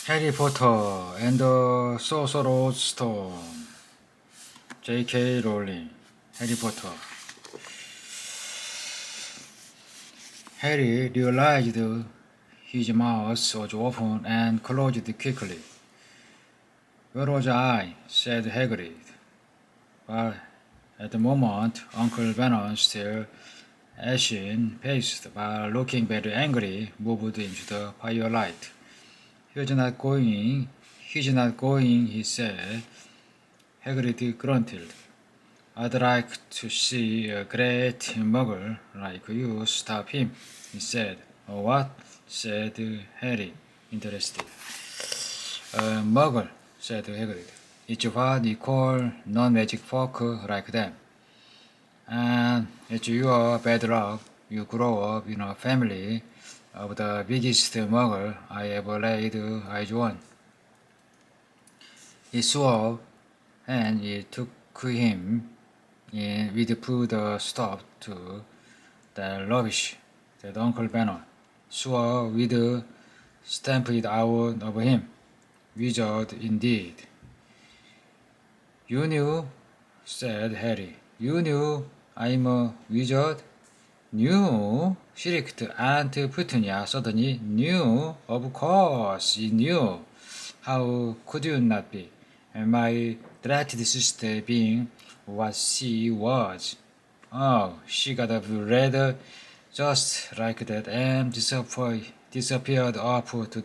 Harry Potter and the Sorcerer's Stone. J.K. Rowling. Harry Potter. Harry realized his mouth was open and closed quickly. "Where was I?" said Hagrid. But at the moment, Uncle Vernon, still ashen-faced but looking very angry, moved into the firelight. He's not going, he said. Hagrid grunted. "I'd like to see a great muggle like you stop him," he said. "A what?" said Harry, interested. "A muggle," said Hagrid. "It's what we call non-magic folk like them. And it's your bad luck you grow up in a family of the biggest muggle I ever laid eyes on." He swore, and it took him with put a stop to the rubbish that Uncle Banner swore with stamped it out of him. "Wizard indeed." "You knew," said Harry. "You knew I'm a wizard?" "Knew?" shrieked Aunt Petunia suddenly. "Knew? Of course he knew. How could you not be? And my dreaded sister being what she was. Oh, she got up red just like that and disappeared off to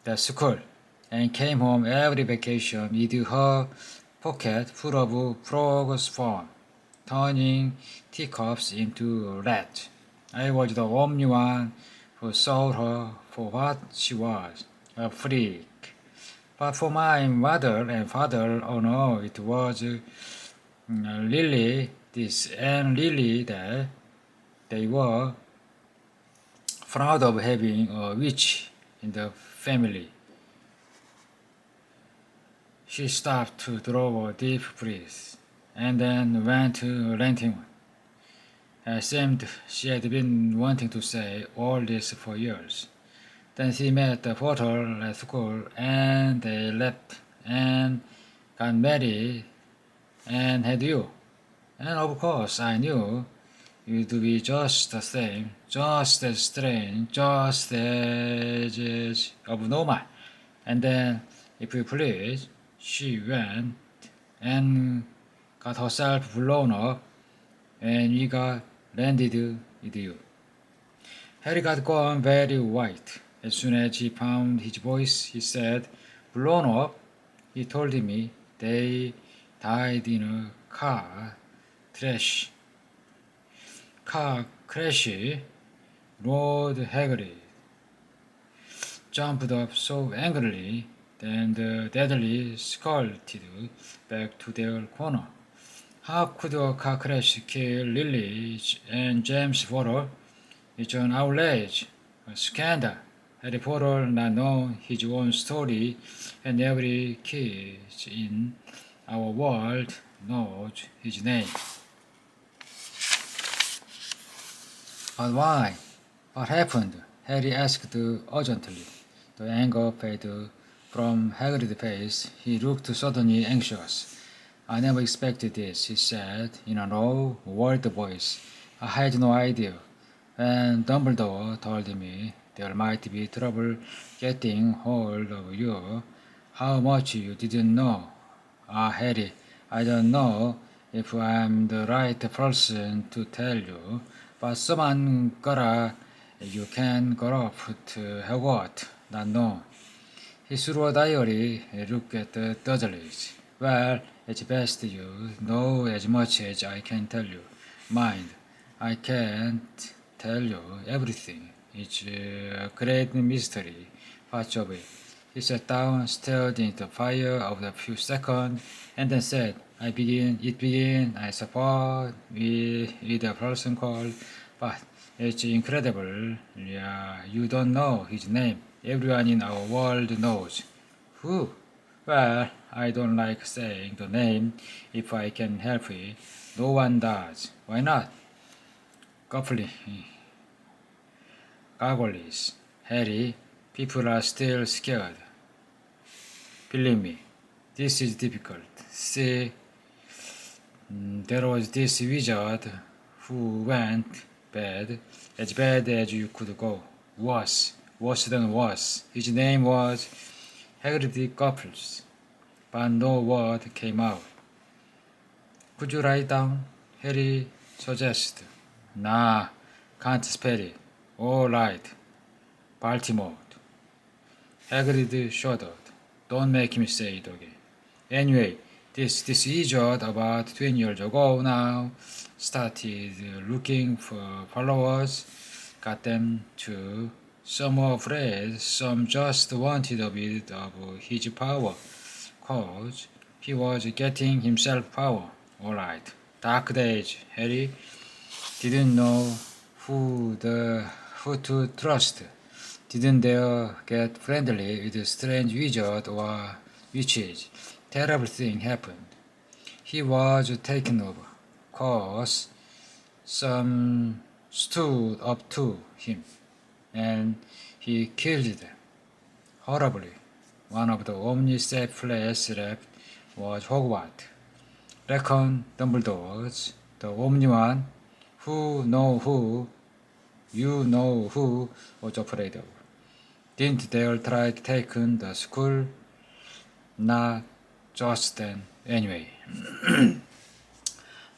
that school, and came home every vacation with her pocket full of frog's fun, turning teacups into rats. I was the only one who saw her for what she was, a freak. But for my mother and father, oh no, it was Lily this and Lily that. They were proud of having a witch in the family." She stopped to draw a deep breath, and then went to renting. It seemed she had been wanting to say all this for years. Then she met the Potter at school, and they left and got married and had you. And of course I knew you'd be just the same, just as strange, just as abnormal. And then, if you please, she went and got herself blown up, and we got landed with you. Harry got gone very white. As soon as he found his voice, he said, "Blown up?" He told me they died in a car crash. "Car crash?" roared Hagrid, jumped up so angrily, then the deadly skulted back to their corner. "How could a car crash kill Lily and James Potter? It's an outrage, a scandal. Harry Potter not know his own story, and every kid in our world knows his name." "But why? What happened?" Harry asked urgently. The anger faded from Hagrid's face. He looked suddenly anxious. "I never expected this," he said in a low, worried voice. "I had no idea. When Dumbledore told me there might be trouble getting hold of you, how much you didn't know. Harry, I don't know if I'm the right person to tell you, but someone you can go off to Hogwarts, not know." He threw a diary look at the Dursleys. "Well, it's best you know as much as I can tell you. Mind, I can't tell you everything. It's a great mystery, parts of it." He sat down, stared into the fire of a few seconds, and then said, It begin, I suppose, with a person called, but it's incredible. Yeah, you don't know his name. Everyone in our world knows." "Who?" "Well, I don't like saying the name if I can help it. No one does." "Why not?" Gargoyles. Harry People are still scared. Believe me, this is difficult. See, there was this wizard who went bad as you could go. Worse than worse. His name was Hagrid Gopples, but no word came out. Could you write down? Harry suggested. Nah, can't spell it. All right. Baltimore. Hagrid shuddered. Don't make me say it again. Anyway, this wizard about 20 years ago now started looking for followers, got them to. Some were afraid, some just wanted a bit of his power, 'cause he was getting himself power. Alright, dark days. Harry didn't know who to trust. Didn't dare get friendly with a strange wizard or witches. Terrible thing happened. He was taken over, 'cause some stood up to him, and he killed them. Horribly. One of the only safe places left was Hogwarts. Reckon Dumbledore's, the only one who you know who was afraid of. Didn't dare try to take the school, not just then. Anyway,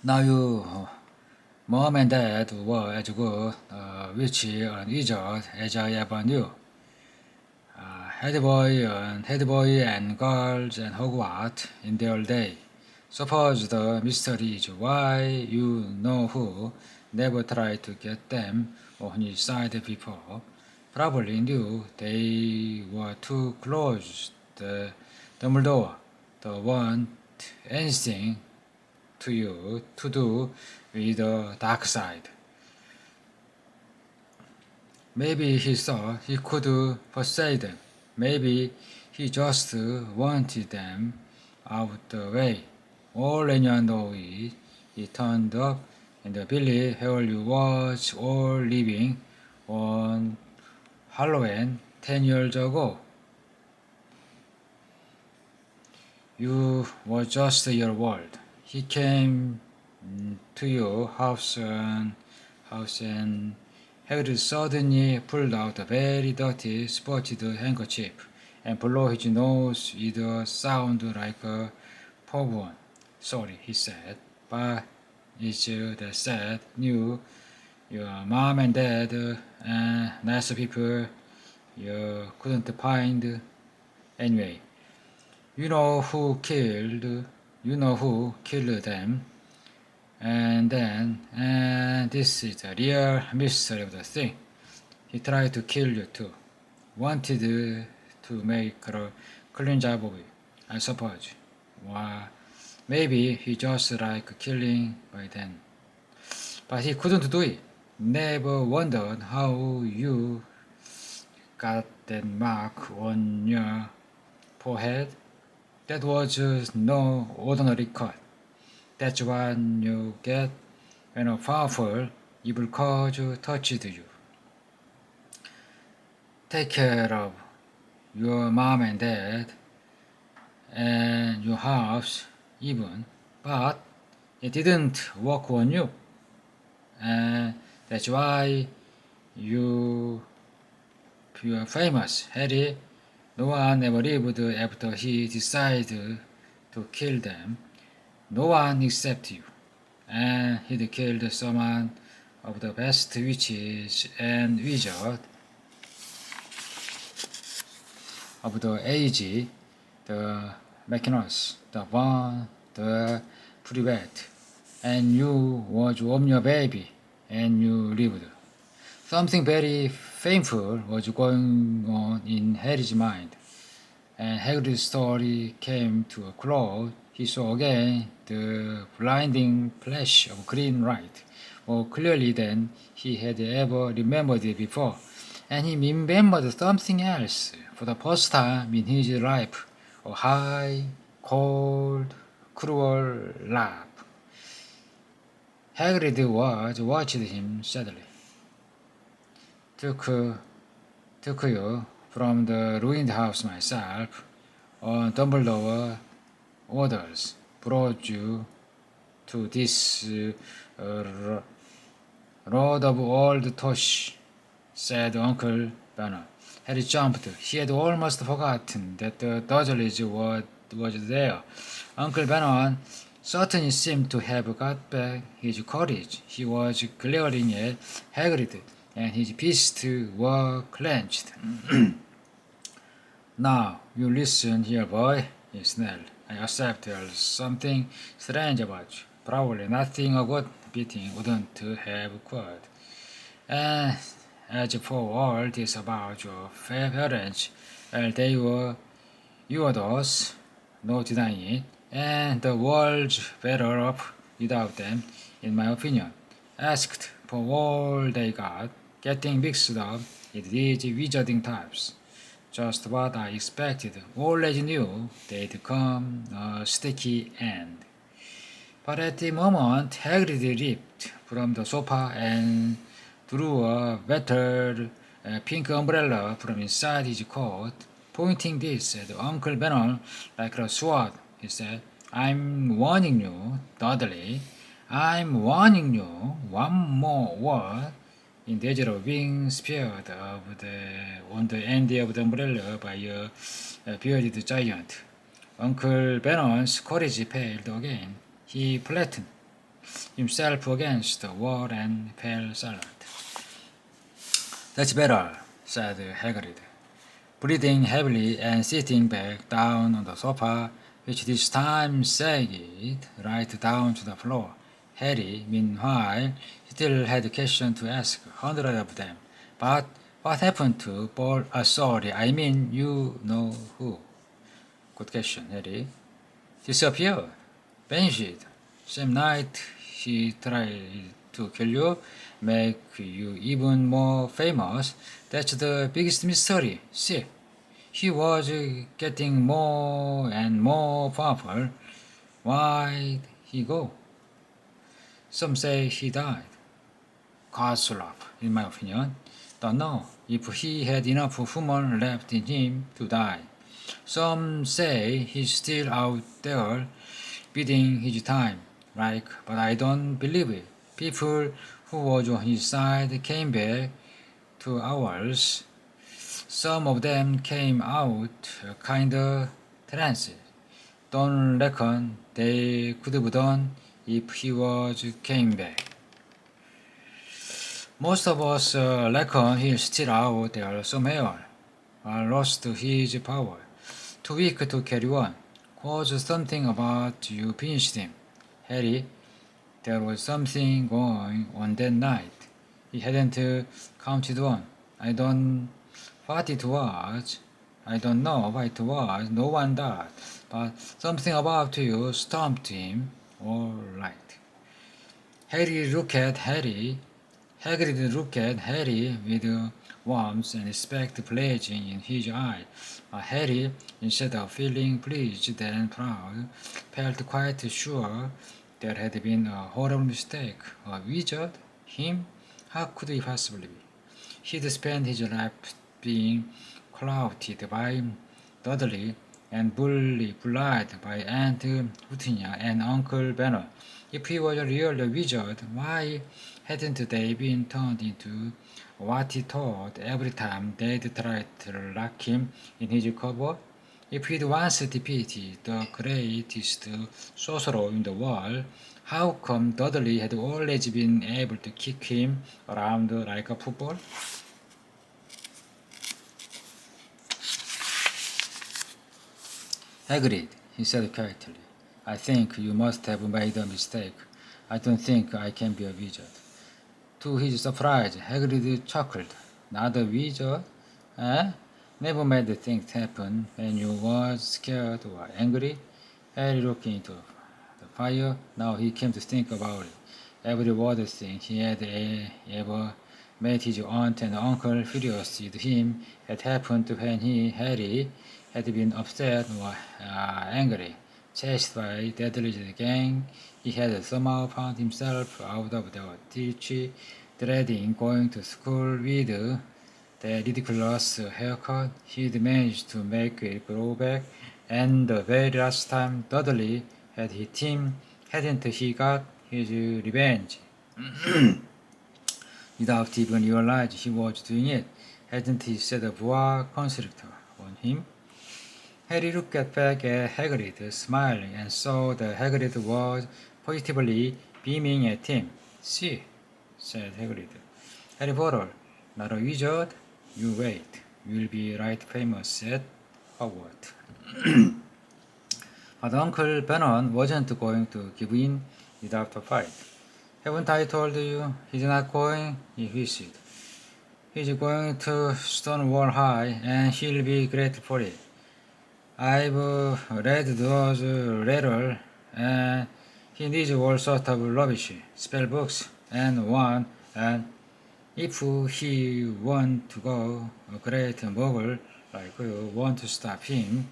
now your mom and dad were as good witch and wizard as I ever knew. Head boy and girls and Hogwarts in their day. Suppose the mystery is why you know who never tried to get them on his side before. Probably knew they were too close. The Dumbledore, the one anything to you to do with the dark side. Maybe he thought he could persuade them. Maybe he just wanted them out the way. All anyone knows is he turned up and Billy Howell was all living on Halloween 10 years ago. You were just a year old. He came to your house and Hagrid suddenly pulled out a very dirty, spotted handkerchief and blew his nose with a sound like a pop. Sorry, he said, but it's that sad. Knew your mom and dad and nice people you couldn't find. Anyway, you know who killed them. And this is the real mystery of the thing. He tried to kill you too. Wanted to make a clean job of it, I suppose. Well, maybe he just liked killing by then. But he couldn't do it. Never wondered how you got that mark on your forehead. That was no ordinary cut. That's what you get when a powerful evil cause touches you. Take care of your mom and dad and your house even, but it didn't work on you. And that's why you are famous, Harry. No one ever lived after he decided to kill them. No one except you. And he'd killed some of the best witches and wizards of the age, the McKinnons, the Vaughn, the Privet, and you was only a baby, and you lived. Something very painful was going on in Harry's mind, and Hagrid's story came to a close. He saw again the blinding flash of green light, more clearly than he had ever remembered it before, and he remembered something else for the first time in his life, a high, cold, cruel laugh. Hagrid watched him sadly. Took you from the ruined house myself, on Dumbledore orders, brought you to this road of old Tosh, said Uncle Benner. Harry jumped. He had almost forgotten that the Dursleys was there. Uncle Benner certainly seemed to have got back his courage. He was glaring at Hagrid, and his fists were clenched. Now, you listen here, boy, he snarled. I accept there's something strange about you. Probably nothing a good beating wouldn't have cured. And as for all this about your parents, well, they were yours, no denying it, and the world's better off without them, in my opinion. Asked for all they got, getting mixed up with these wizarding types. Just what I expected. Always knew they'd come a sticky end. But at the moment, Hagrid leaped from the sofa and drew a battered pink umbrella from inside his coat, pointing this at Uncle Benner like a sword. He said, I'm warning you, Dudley. I'm warning you. One more word. In danger of being speared on the end of the umbrella by a bearded giant. Uncle Bennon's courage failed again. He flattened himself against the wall and fell silent. That's better, said Hagrid, breathing heavily and sitting back down on the sofa, which this time sagged right down to the floor. Harry, meanwhile, still had questions to ask, hundreds of them. But what happened to Paul? Sorry, I mean you know who. Good question, Harry. Disappeared. Vanished. Same night he tried to kill you, make you even more famous. That's the biggest mystery. See, he was getting more and more powerful. Why'd he go? Some say he died. God's love, in my opinion. Don't know if he had enough human left in him to die. Some say he's still out there, biding his time, but I don't believe it. People who was on his side came back to ours. Some of them came out kinda tranced. Don't reckon they could have done if he came back. Most of us reckon he's still out there somewhere. Lost his power. Too weak to carry on. Cause something about you finished him. Harry, there was something going on that night. He hadn't counted on. I don't what it was. I don't know what it was. No one does. But something about you stumped him. All right. Hagrid looked at Harry with warmth and respect blazing in his eyes. Harry, instead of feeling pleased and proud, felt quite sure there had been a horrible mistake. A wizard? Him? How could he possibly be? He'd spent his life being clouted by Dudley and bullied by Aunt Petunia and Uncle Benner. If he was a real wizard, why hadn't they been turned into what he thought every time they'd tried to lock him in his cupboard? If he'd once defeated the greatest sorcerer in the world, how come Dudley had always been able to kick him around like a football? Hagrid, he said quietly, I think you must have made a mistake. I don't think I can be a wizard. To his surprise, Hagrid chuckled. Not a wizard? Eh? Never made things happen when you was scared or angry? Harry looked into the fire. Now he came to think about it. Every word thing he had ever made his aunt and uncle furious with him had happened when Harry, had been upset or angry. Chased by Dudley's gang, he had somehow found himself out of the ditch, dreading going to school with the ridiculous haircut he'd managed to make it grow back, and the very last time Dudley had hit him, hadn't he got his revenge? Without even realizing he was doing it, hadn't he set a boa constrictor on him? Harry looked back at Hagrid, smiling, and saw that Hagrid was positively beaming at him. "See," said Hagrid. "Harry Potter, not a wizard? You wait. You'll be right famous at Hogwarts." But Uncle Bennon wasn't going to give in without a fight. "Haven't I told you he's not going?" he hissed. "He's going to Stonewall High, and he'll be grateful for it. I've read those letters, and he needs all sorts of rubbish, spell books, and one, and if he wants to go, a great muggle like you want to stop him,"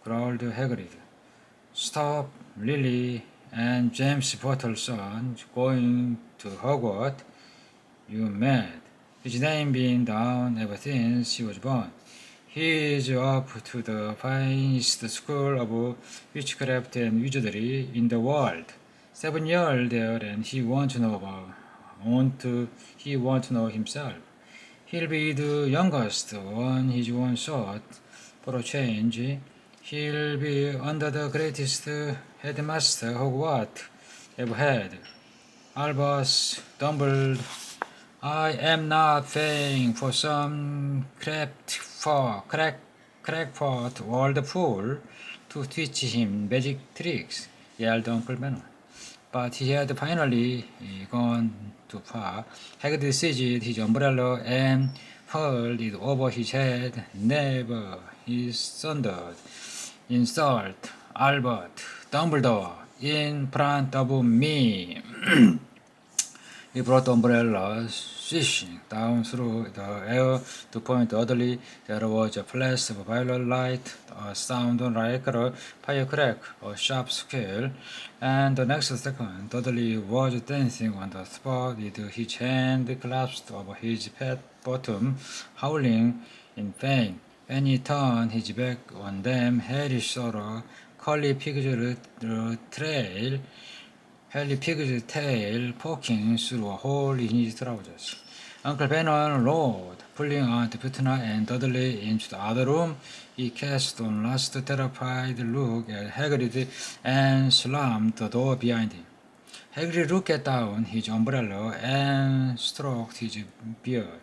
growled Hagrid. "Stop Lily and James Potter's son going to Hogwarts? You mad? His name been down ever since he was born. He's up to the finest school of witchcraft and wizardry in the world. 7 years there, and he wants to know himself. He'll be the youngest on his own sort, for a change. He'll be under the greatest headmaster Hogwarts ever had, Albus Dumbledore. I am not paying for some crackpot old fool to teach him magic tricks," yelled Uncle Bennon. But he had finally gone too far. Hagrid seized his umbrella and hurled it over his head. "Never," he thundered. "Insult Albert Dumbledore in front of me." He brought the umbrella swishing down through the air to point oddly. There was a flash of violet light, a sound like a firecrack, a sharp squeal, and the next second Dudley was dancing on the spot with his hand clasped over his pet bottom, howling in pain. When he turned his back on them, Harry saw a curly pig's tail poking through a hole in his trousers. Uncle Bennon roared, pulling Aunt Petunia and Dudley into the other room. He cast one last terrified look at Hagrid and slammed the door behind him. Hagrid looked down his umbrella and stroked his beard.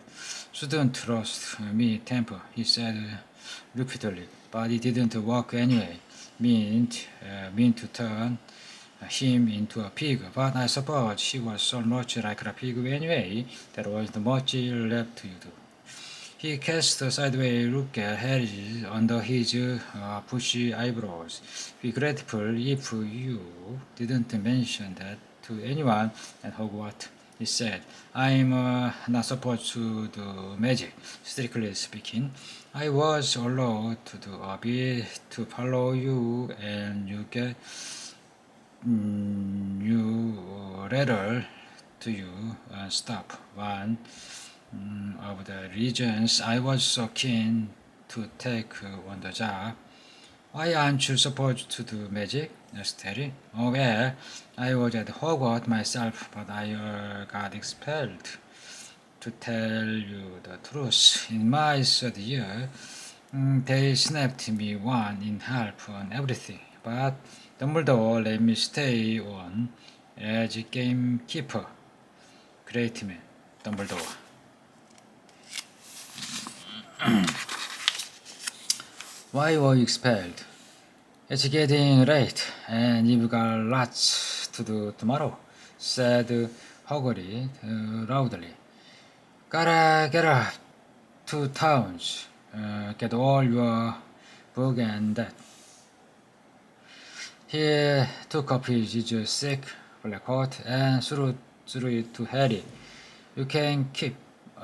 "Shouldn't trust me, Temper," he said repeatedly, but it didn't work anyway. Mean to turn him into a pig, but I suppose he was so much like a pig anyway, there wasn't much left to do. He cast a sideways look at Harry under his bushy eyebrows. "Be grateful if you didn't mention that to anyone at Hogwarts," he said. "I'm not supposed to do magic, strictly speaking. I was allowed to do a bit to follow you, and you get new letter to you stop. One of the reasons I was so keen to take on the job." "Why aren't you supposed to do magic?" asked Harry. "Oh, well, I was at Hogwarts myself, but I got expelled. To tell you the truth, in my third year, they snapped me one in half on everything, but Dumbledore let me stay on as gamekeeper." Great man, Dumbledore. "Why were you expelled?" "It's getting late, and you've got lots to do tomorrow," said Hagrid loudly. "Gotta get up to towns, get all your book and that." He took up his thick black coat and threw it to Harry. "You can keep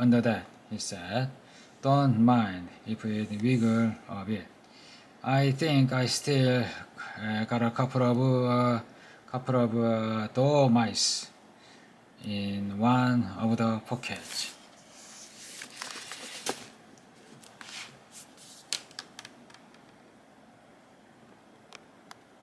under that," he said. "Don't mind if it wiggles a bit. I think I still got a couple of dormice in one of the pockets."